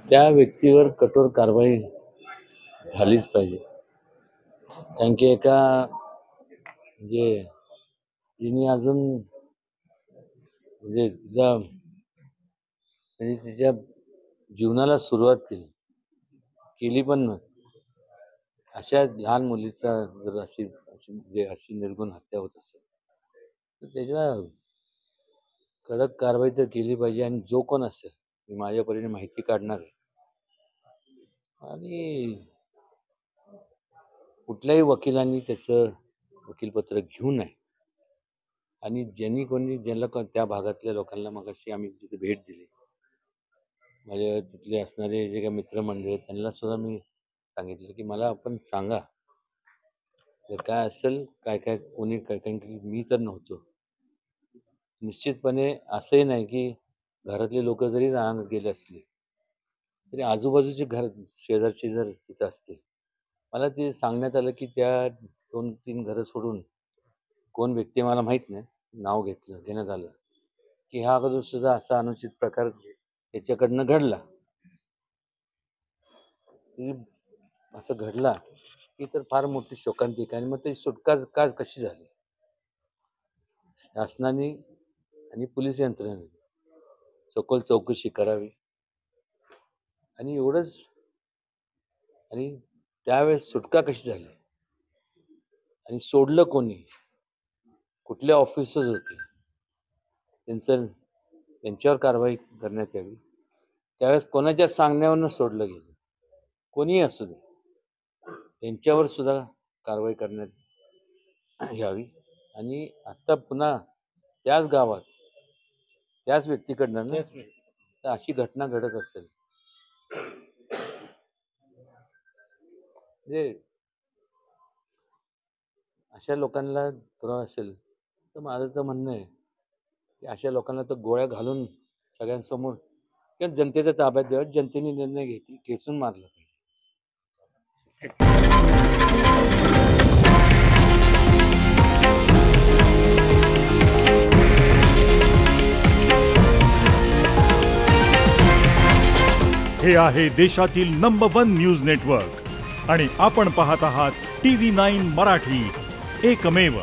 त्या व्यक्तीवर कठोर कारवाई झालीच पाहिजे. कारण की एका म्हणजे तिने अजून म्हणजे तिच्या जीवनाला सुरुवात केली पण नव्हती. अशा लहान मुलीचा जर अशी अशी म्हणजे अशी निर्गुण हत्या होत असेल तर त्याच्या कडक कारवाई तर केली पाहिजे. आणि जो कोण असेल मी माझ्या परीने माहिती काढणार आहे. आणि कुठल्याही वकिलांनी त्याचं वकीलपत्र घेऊ नये. आणि ज्यांना त्या भागातल्या लोकांना मगाशी आम्ही तिथे भेट दिली, माझ्या तिथले असणारे जे काही मित्रमंडळी आहेत त्यांना सुद्धा मी सांगितलं की मला आपण सांगा जर काय असेल काय काय कोणी काय, कारण की मी तर नव्हतो. निश्चितपणे असंही नाही की घरातले लोक जरी राहण्यात गेले असले तरी आजूबाजूचे शेजारचे जर तिथं असतील, मला ते सांगण्यात आलं की त्या 2-3 घरं सोडून कोण व्यक्ती मला माहीत नाही, नाव घेण्यात आलं की हा अगोदर सुद्धा असा अनुचित प्रकार त्याच्याकडनं घडला. की असं घडला की तर फार मोठी शोकांतिका. आणि मग ते सुटका कशी झाली? शासनाने आणि पोलीस यंत्रणेने सखोल चौकशी करावी. आणि एवढंच. आणि त्यावेळेस सुटका कशी झाली आणि सोडलं कोणी, कुठले ऑफिसर्स होते, त्यांच्यावर कारवाई करण्यात यावी. त्यावेळेस कोणाच्या सांगण्यावरनं सोडलं गेलं, कोणीही असू दे, त्यांच्यावर सुद्धा कारवाई करण्यात यावी. आणि आता पुन्हा त्याच गावात त्याच व्यक्तीकडनं तर अशी घटना घडत असेल म्हणजे अशा लोकांना पुरावा असेल तर माझं तर म्हणणं आहे की अशा लोकांना तर गोळ्या घालून सगळ्यांसमोर किंवा जनतेच्या ताब्यात द्यावं. जनतेने निर्णय घेतली, ठेचून मारलं पाहिजे. हे आहे देशातील नंबर 1 न्यूज नेटवर्क आणि आपण पाहत आहात TV9 मराठी, एकमेव.